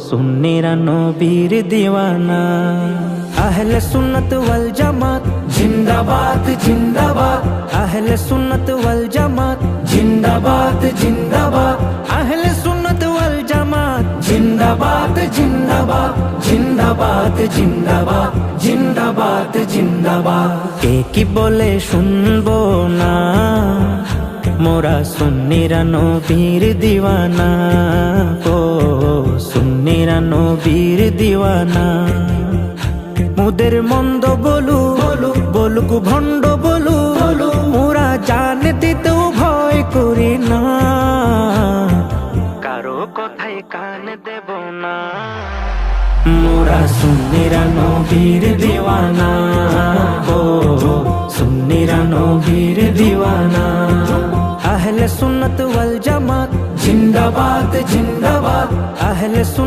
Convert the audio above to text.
সুন্নিরা নবীর দিওয়ানা। আহলে সুন্নাত ওয়াল জামাত জিন্দাবাদ জিন্দাবাদ, আহলে সুন্নাত ওয়াল জামাত জিন্দাবাদ জিন্দাবাদ, আহলে সুন্নাত ওয়াল জামাত জিন্দাবাদ জিন্দাবাদ, জিন্দাবাদ জিন্দাবাদ, জিন্দাবাদ জিন্দাবাদ। কে কি বলে শুনবো না, মোরা সুন্নিরা নবীর দিওয়ানা। ও সুন্নিরা নবীর দিওয়ানা। মুদের মন্দ বলু বলুক ভণ্ড বলু, মোরা জান দিতেও ভয় করি না, কারো কথায় কান দেব না। মোরা সুন্নিরা নবীর দিওয়ানা। ও সুন্নিরা নবীর দিওয়ানা। আহলে সুন্নাত ওয়াল জামাত জিন্দাবাদ জিন্দাবাদ, আহলে সুন্নাত